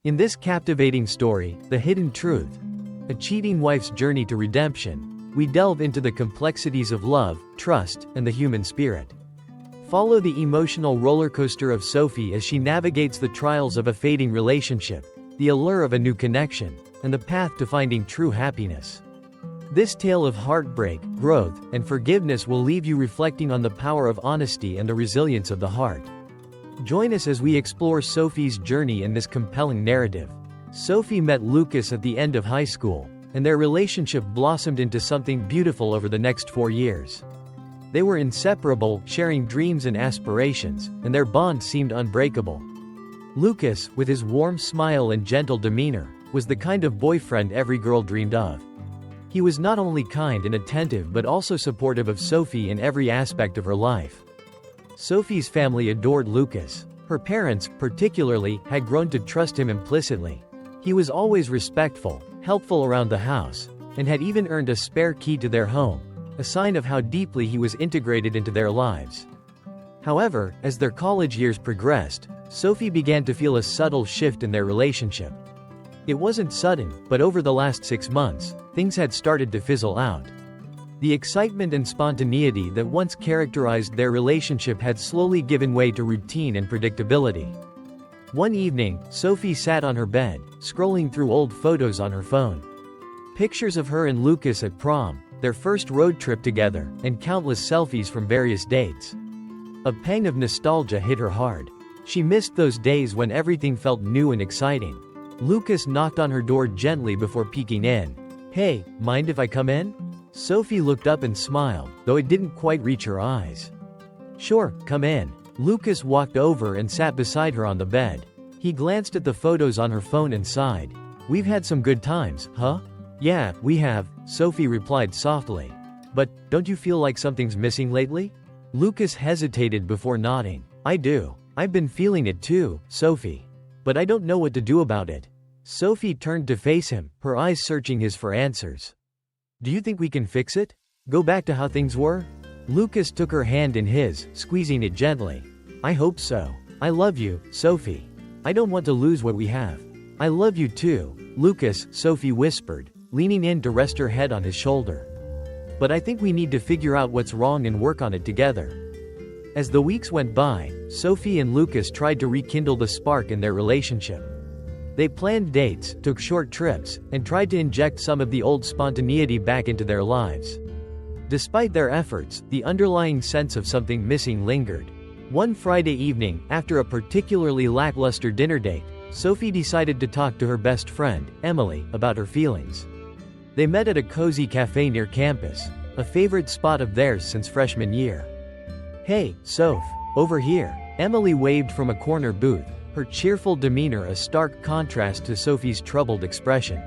In this captivating story, The Hidden Truth, a cheating wife's journey to redemption, we delve into the complexities of love, trust, and the human spirit. Follow the emotional rollercoaster of Sophie as she navigates the trials of a fading relationship, the allure of a new connection, and the path to finding true happiness. This tale of heartbreak, growth, and forgiveness will leave you reflecting on the power of honesty and the resilience of the heart. Join us as we explore Sophie's journey in this compelling narrative. Sophie met Lucas at the end of high school, and their relationship blossomed into something beautiful over the next 4 years. They were inseparable, sharing dreams and aspirations, and their bond seemed unbreakable. Lucas, with his warm smile and gentle demeanor, was the kind of boyfriend every girl dreamed of. He was not only kind and attentive but also supportive of Sophie in every aspect of her life. Sophie's family adored Lucas. Her parents, particularly, had grown to trust him implicitly. He was always respectful, helpful around the house, and had even earned a spare key to their home, a sign of how deeply he was integrated into their lives. However, as their college years progressed, Sophie began to feel a subtle shift in their relationship. It wasn't sudden, but over the last 6 months, things had started to fizzle out. The excitement and spontaneity that once characterized their relationship had slowly given way to routine and predictability. One evening, Sophie sat on her bed, scrolling through old photos on her phone. Pictures of her and Lucas at prom, their first road trip together, and countless selfies from various dates. A pang of nostalgia hit her hard. She missed those days when everything felt new and exciting. Lucas knocked on her door gently before peeking in. "Hey, mind if I come in?" Sophie looked up and smiled, though it didn't quite reach her eyes. "Sure, come in." Lucas walked over and sat beside her on the bed. He glanced at the photos on her phone and sighed. "We've had some good times, huh?" "Yeah, we have," Sophie replied softly. "But, don't you feel like something's missing lately?" Lucas hesitated before nodding. "I do. I've been feeling it too, Sophie. But I don't know what to do about it." Sophie turned to face him, her eyes searching his for answers. "Do you think we can fix it? Go back to how things were?" Lucas took her hand in his, squeezing it gently. "I hope so. I love you, Sophie. I don't want to lose what we have." "I love you too, Lucas," Sophie whispered, leaning in to rest her head on his shoulder. "But I think we need to figure out what's wrong and work on it together." As the weeks went by, Sophie and Lucas tried to rekindle the spark in their relationship. They planned dates, took short trips, and tried to inject some of the old spontaneity back into their lives. Despite their efforts, the underlying sense of something missing lingered. One Friday evening, after a particularly lackluster dinner date, Sophie decided to talk to her best friend, Emily, about her feelings. They met at a cozy cafe near campus, a favorite spot of theirs since freshman year. "Hey, Soph, over here," Emily waved from a corner booth, her cheerful demeanor a stark contrast to Sophie's troubled expression.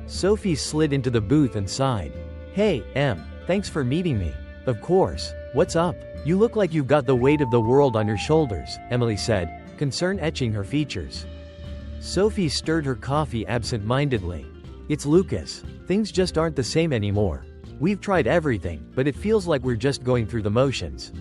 Sophie slid into the booth and sighed. "Hey, Em, thanks for meeting me." "Of course. What's up? You look like you've got the weight of the world on your shoulders," Emily said, concern etching her features. Sophie stirred her coffee absent-mindedly. "It's Lucas. Things just aren't the same anymore. We've tried everything, but it feels like we're just going through the motions."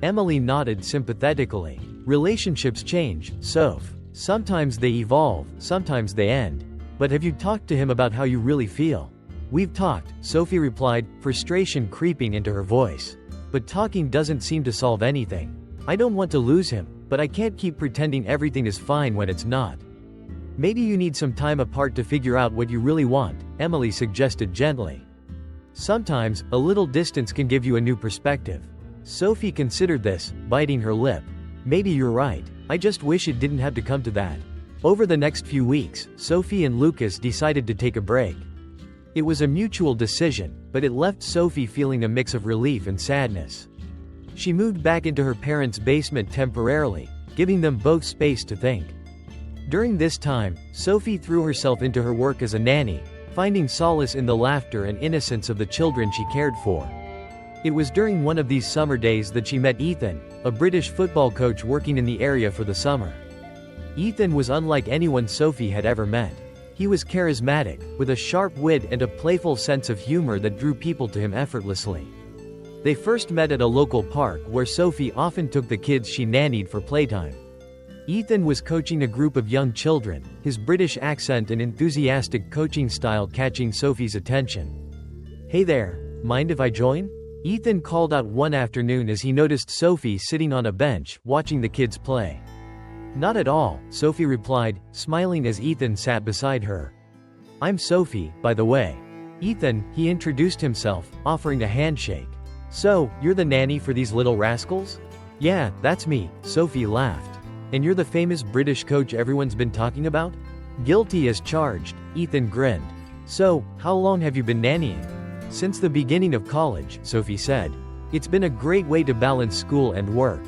Emily nodded sympathetically. "Relationships change, Soph. Sometimes they evolve, sometimes they end. But have you talked to him about how you really feel?" "We've talked," Sophie replied, frustration creeping into her voice. "But talking doesn't seem to solve anything. I don't want to lose him, but I can't keep pretending everything is fine when it's not." "Maybe you need some time apart to figure out what you really want," Emily suggested gently. "Sometimes, a little distance can give you a new perspective." Sophie considered this, biting her lip. "Maybe you're right. I just wish it didn't have to come to that." Over the next few weeks, Sophie and Lucas decided to take a break. It was a mutual decision, but it left Sophie feeling a mix of relief and sadness. She moved back into her parents' basement temporarily, giving them both space to think. During this time, Sophie threw herself into her work as a nanny, finding solace in the laughter and innocence of the children she cared for. It was during one of these summer days that she met Ethan, a British football coach working in the area for the summer. Ethan was unlike anyone Sophie had ever met. He was charismatic, with a sharp wit and a playful sense of humor that drew people to him effortlessly. They first met at a local park where Sophie often took the kids she nannied for playtime. Ethan was coaching a group of young children, his British accent and enthusiastic coaching style catching Sophie's attention. "Hey there, mind if I join?" Ethan called out one afternoon as he noticed Sophie sitting on a bench, watching the kids play. "Not at all," Sophie replied, smiling as Ethan sat beside her. "I'm Sophie, by the way." "Ethan," he introduced himself, offering a handshake. "So, you're the nanny for these little rascals?" "Yeah, that's me," Sophie laughed. "And you're the famous British coach everyone's been talking about?" "Guilty as charged," Ethan grinned. "So, how long have you been nannying?" "Since the beginning of college," Sophie said. "It's been a great way to balance school and work."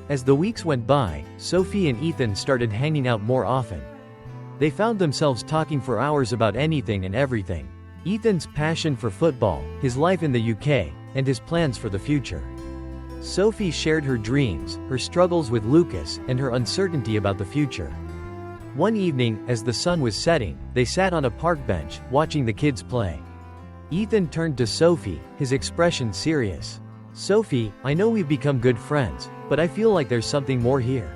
As the weeks went by, Sophie and Ethan started hanging out more often. They found themselves talking for hours about anything and everything. Ethan's passion for football, his life in the UK, and his plans for the future. Sophie shared her dreams, her struggles with Lucas, and her uncertainty about the future. One evening, as the sun was setting, they sat on a park bench, watching the kids play. Ethan turned to Sophie, his expression serious. "Sophie, I know we've become good friends, but I feel like there's something more here.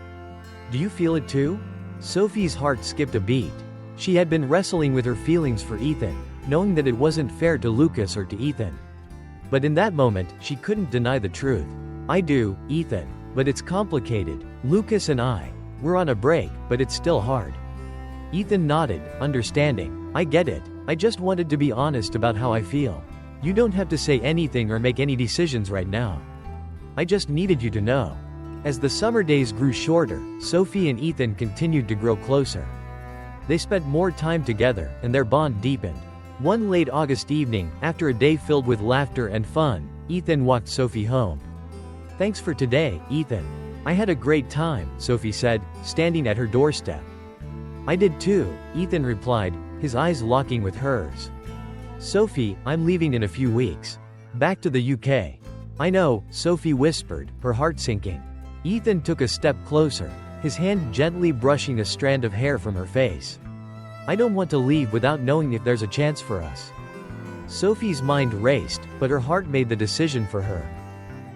Do you feel it too?" Sophie's heart skipped a beat. She had been wrestling with her feelings for Ethan, knowing that it wasn't fair to Lucas or to Ethan. But in that moment, she couldn't deny the truth. "I do, Ethan. But it's complicated. Lucas and we're on a break, but it's still hard." Ethan nodded, understanding. "I get it. I just wanted to be honest about how I feel. You don't have to say anything or make any decisions right now. I just needed you to know." As the summer days grew shorter, Sophie and Ethan continued to grow closer. They spent more time together, and their bond deepened. One late August evening, after a day filled with laughter and fun, Ethan walked Sophie home. "Thanks for today, Ethan. I had a great time," Sophie said, standing at her doorstep. "I did too," Ethan replied, his eyes locking with hers. "Sophie, I'm leaving in a few weeks. Back to the UK." "I know," Sophie whispered, her heart sinking. Ethan took a step closer, his hand gently brushing a strand of hair from her face. "I don't want to leave without knowing if there's a chance for us." Sophie's mind raced, but her heart made the decision for her.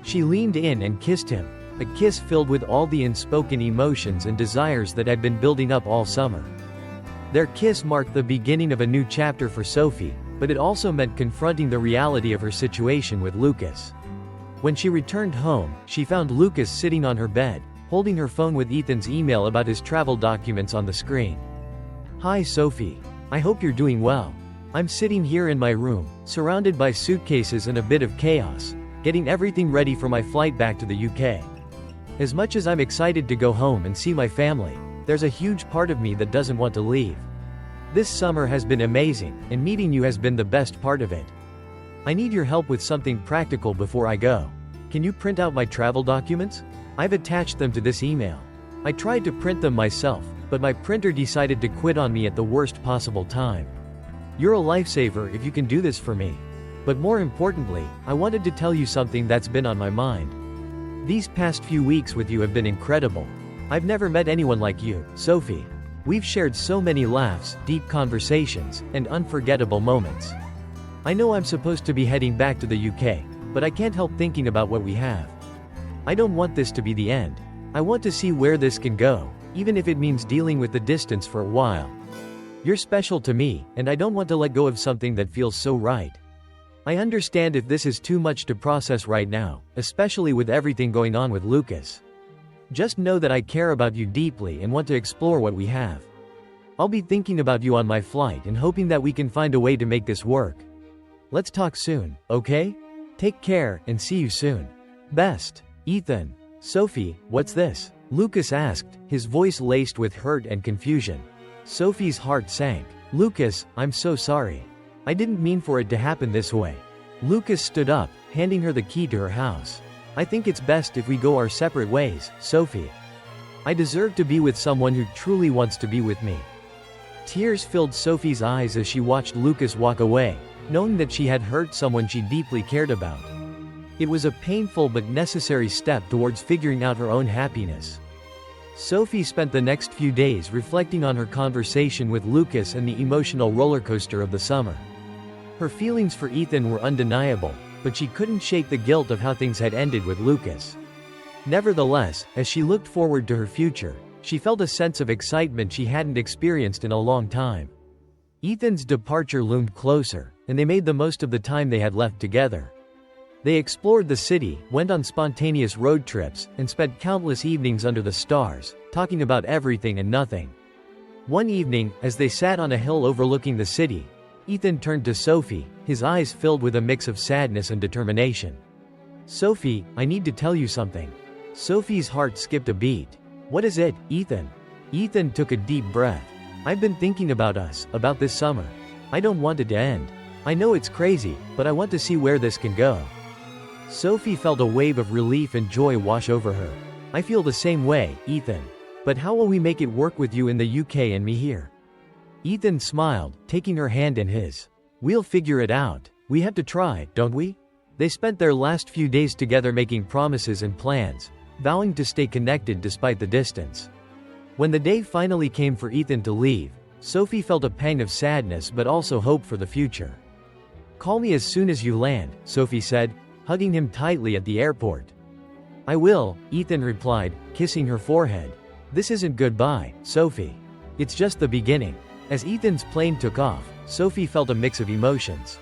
She leaned in and kissed him, a kiss filled with all the unspoken emotions and desires that had been building up all summer. Their kiss marked the beginning of a new chapter for Sophie, but it also meant confronting the reality of her situation with Lucas. When she returned home, she found Lucas sitting on her bed, holding her phone with Ethan's email about his travel documents on the screen. "Hi Sophie. I hope you're doing well. I'm sitting here in my room, surrounded by suitcases and a bit of chaos, getting everything ready for my flight back to the UK. As much as I'm excited to go home and see my family, there's a huge part of me that doesn't want to leave. This summer has been amazing, and meeting you has been the best part of it. I need your help with something practical before I go. Can you print out my travel documents? I've attached them to this email. I tried to print them myself, but my printer decided to quit on me at the worst possible time. You're a lifesaver if you can do this for me. But more importantly, I wanted to tell you something that's been on my mind. These past few weeks with you have been incredible. I've never met anyone like you, Sophie. We've shared so many laughs, deep conversations, and unforgettable moments. I know I'm supposed to be heading back to the UK, but I can't help thinking about what we have. I don't want this to be the end. I want to see where this can go, even if it means dealing with the distance for a while. You're special to me, and I don't want to let go of something that feels so right. I understand if this is too much to process right now, especially with everything going on with Lucas. Just know that I care about you deeply and want to explore what we have. I'll be thinking about you on my flight and hoping that we can find a way to make this work. Let's talk soon, okay? Take care, and see you soon. Best, Ethan." "Sophie, what's this?" Lucas asked, his voice laced with hurt and confusion. Sophie's heart sank. "Lucas, I'm so sorry. I didn't mean for it to happen this way." Lucas stood up, handing her the key to her house. "I think it's best if we go our separate ways, Sophie. I deserve to be with someone who truly wants to be with me." Tears filled Sophie's eyes as she watched Lucas walk away, knowing that she had hurt someone she deeply cared about. It was a painful but necessary step towards figuring out her own happiness. Sophie spent the next few days reflecting on her conversation with Lucas and the emotional rollercoaster of the summer. Her feelings for Ethan were undeniable, but she couldn't shake the guilt of how things had ended with Lucas. Nevertheless, as she looked forward to her future, She felt a sense of excitement she hadn't experienced in a long time. Ethan's departure loomed closer, and they made the most of the time they had left together. They explored the city, went on spontaneous road trips, and spent countless evenings under the stars, talking about everything and nothing. One evening, as they sat on a hill overlooking the city, Ethan turned to Sophie, his eyes filled with a mix of sadness and determination. "Sophie, I need to tell you something." Sophie's heart skipped a beat. "What is it, Ethan?" Ethan took a deep breath. "I've been thinking about us, about this summer. I don't want it to end. I know it's crazy, but I want to see where this can go." Sophie felt a wave of relief and joy wash over her. "I feel the same way, Ethan. But how will we make it work with you in the UK and me here?" Ethan smiled, taking her hand in his. "We'll figure it out. We have to try, don't we?" They spent their last few days together making promises and plans, vowing to stay connected despite the distance. When the day finally came for Ethan to leave, Sophie felt a pang of sadness but also hope for the future. "Call me as soon as you land," Sophie said, hugging him tightly at the airport. "I will," Ethan replied, kissing her forehead. "This isn't goodbye, Sophie. It's just the beginning." As Ethan's plane took off, Sophie felt a mix of emotions.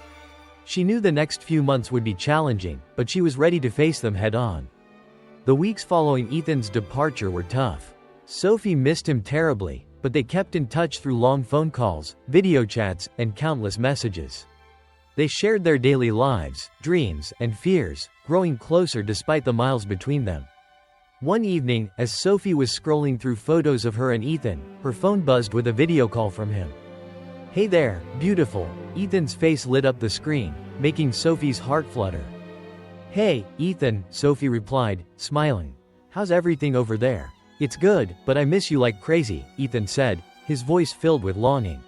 She knew the next few months would be challenging, but she was ready to face them head-on. The weeks following Ethan's departure were tough. Sophie missed him terribly, but they kept in touch through long phone calls, video chats, and countless messages. They shared their daily lives, dreams, and fears, growing closer despite the miles between them. One evening, as Sophie was scrolling through photos of her and Ethan, her phone buzzed with a video call from him. "Hey there, beautiful." Ethan's face lit up the screen, making Sophie's heart flutter. "Hey, Ethan," Sophie replied, smiling. "How's everything over there?" "It's good, but I miss you like crazy," Ethan said, his voice filled with longing.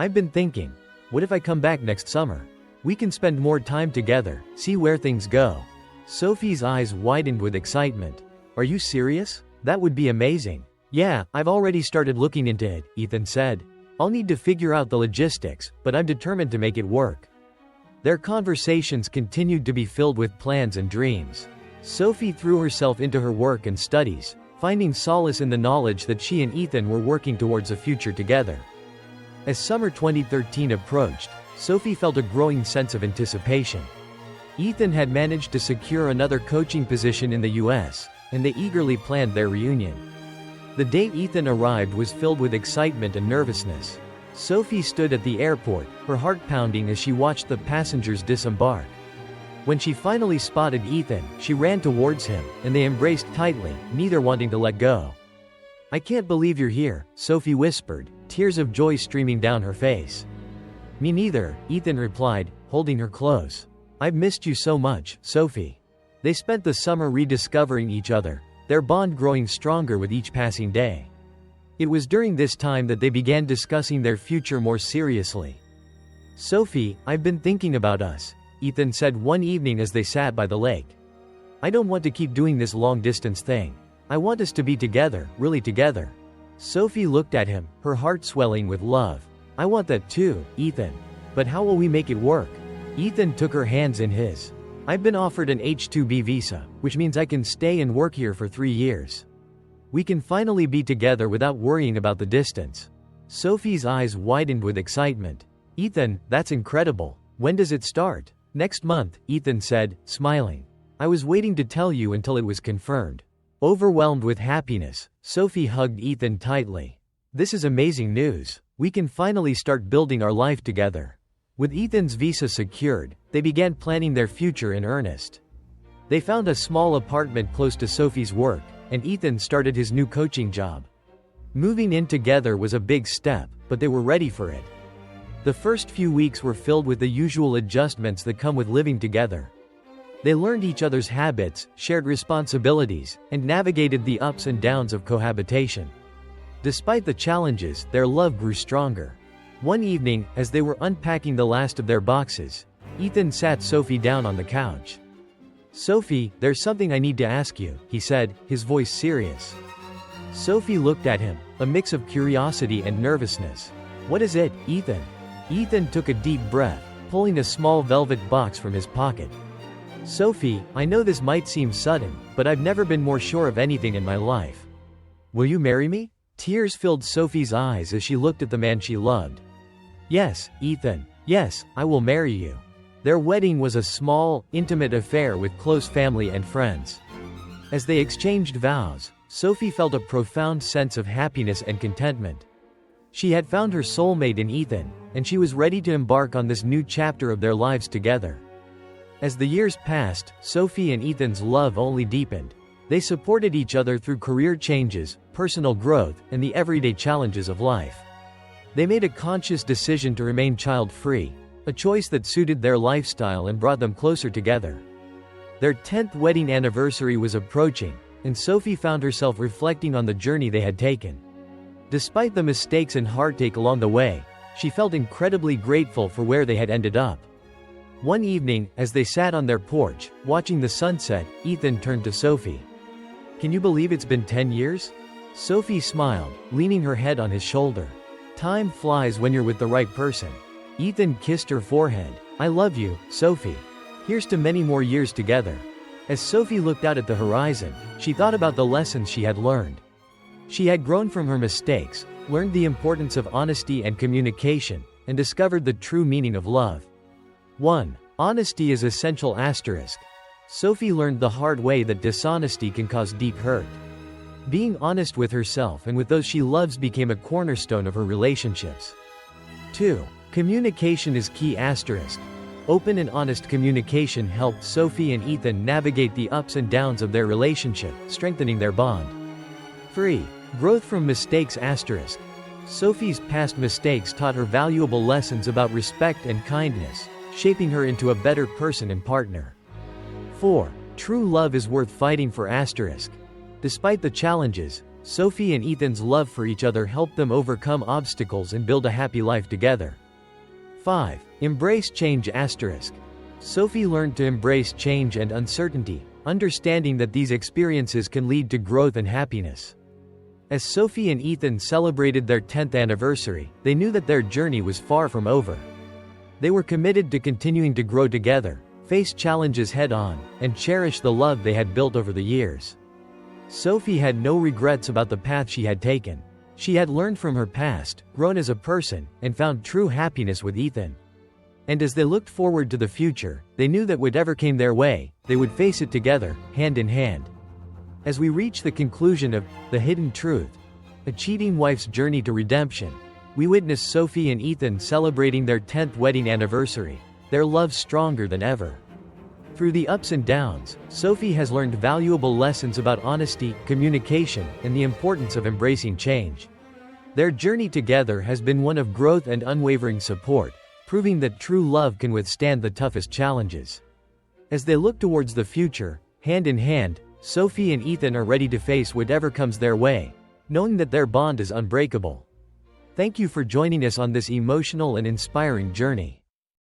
"I've been thinking, what if I come back next summer? We can spend more time together, see where things go." Sophie's eyes widened with excitement. "Are you serious? That would be amazing." "Yeah, I've already started looking into it," Ethan said. "I'll need to figure out the logistics, but I'm determined to make it work." Their conversations continued to be filled with plans and dreams. Sophie threw herself into her work and studies, finding solace in the knowledge that she and Ethan were working towards a future together. As summer 2013 approached, Sophie felt a growing sense of anticipation. Ethan had managed to secure another coaching position in the US, and they eagerly planned their reunion. The day Ethan arrived was filled with excitement and nervousness. Sophie stood at the airport, her heart pounding as she watched the passengers disembark. When she finally spotted Ethan, she ran towards him, and they embraced tightly, neither wanting to let go. "I can't believe you're here," Sophie whispered, tears of joy streaming down her face. "Me neither," Ethan replied, holding her close. "I've missed you so much, Sophie." They spent the summer rediscovering each other, their bond growing stronger with each passing day. It was during this time that they began discussing their future more seriously. "Sophie, I've been thinking about us," Ethan said one evening as they sat by the lake. "I don't want to keep doing this long-distance thing. I want us to be together, really together." Sophie looked at him, her heart swelling with love. "I want that too, Ethan. But how will we make it work?" Ethan took her hands in his. "I've been offered an H-2B visa, which means I can stay and work here for 3 years. We can finally be together without worrying about the distance." Sophie's eyes widened with excitement. "Ethan, that's incredible. When does it start?" "Next month," Ethan said, smiling. "I was waiting to tell you until it was confirmed." Overwhelmed with happiness, Sophie hugged Ethan tightly. "This is amazing news. We can finally start building our life together." With Ethan's visa secured, they began planning their future in earnest. They found a small apartment close to Sophie's work, and Ethan started his new coaching job. Moving in together was a big step, but they were ready for it. The first few weeks were filled with the usual adjustments that come with living together. They learned each other's habits, shared responsibilities, and navigated the ups and downs of cohabitation. Despite the challenges, their love grew stronger. One evening, as they were unpacking the last of their boxes, Ethan sat Sophie down on the couch. "Sophie, there's something I need to ask you," he said, his voice serious. Sophie looked at him, a mix of curiosity and nervousness. "What is it, Ethan?" Ethan took a deep breath, pulling a small velvet box from his pocket. "Sophie, I know this might seem sudden, but I've never been more sure of anything in my life." Will you marry me? Tears filled Sophie's eyes as she looked at the man she loved. Yes, Ethan. Yes, I will marry you. Their wedding was a small, intimate affair with close family and friends. As they exchanged vows, Sophie felt a profound sense of happiness and contentment. She had found her soulmate in Ethan, and she was ready to embark on this new chapter of their lives together. As the years passed, Sophie and Ethan's love only deepened. They supported each other through career changes, personal growth, and the everyday challenges of life. They made a conscious decision to remain child-free, a choice that suited their lifestyle and brought them closer together. Their 10th wedding anniversary was approaching, and Sophie found herself reflecting on the journey they had taken. Despite the mistakes and heartache along the way, she felt incredibly grateful for where they had ended up. One evening, as they sat on their porch, watching the sunset, Ethan turned to Sophie. Can you believe it's been 10 years? Sophie smiled, leaning her head on his shoulder. Time flies when you're with the right person. Ethan kissed her forehead. I love you, Sophie. Here's to many more years together. As Sophie looked out at the horizon, she thought about the lessons she had learned. She had grown from her mistakes, learned the importance of honesty and communication, and discovered the true meaning of love. 1. Honesty is essential. Sophie learned the hard way that dishonesty can cause deep hurt. Being honest with herself and with those she loves became a cornerstone of her relationships. 2. Communication is key. Open and honest communication helped Sophie and Ethan navigate the ups and downs of their relationship, strengthening their bond. 3. Growth from mistakes. Sophie's past mistakes taught her valuable lessons about respect and kindness, shaping her into a better person and partner. 4. True love is worth fighting for. Despite the challenges, Sophie and Ethan's love for each other helped them overcome obstacles and build a happy life together. 5. Embrace change. Sophie learned to embrace change and uncertainty, understanding that these experiences can lead to growth and happiness. As Sophie and Ethan celebrated their 10th anniversary, they knew that their journey was far from over. They were committed to continuing to grow together, face challenges head-on, and cherish the love they had built over the years. Sophie had no regrets about the path she had taken. She had learned from her past, grown as a person, and found true happiness with Ethan. And as they looked forward to the future, they knew that whatever came their way, they would face it together, hand in hand. As we reach the conclusion of The Hidden Truth, a cheating wife's journey to redemption, we witness Sophie and Ethan celebrating their 10th wedding anniversary, their love stronger than ever. Through the ups and downs, Sophie has learned valuable lessons about honesty, communication, and the importance of embracing change. Their journey together has been one of growth and unwavering support, proving that true love can withstand the toughest challenges. As they look towards the future, hand in hand, Sophie and Ethan are ready to face whatever comes their way, knowing that their bond is unbreakable. Thank you for joining us on this emotional and inspiring journey.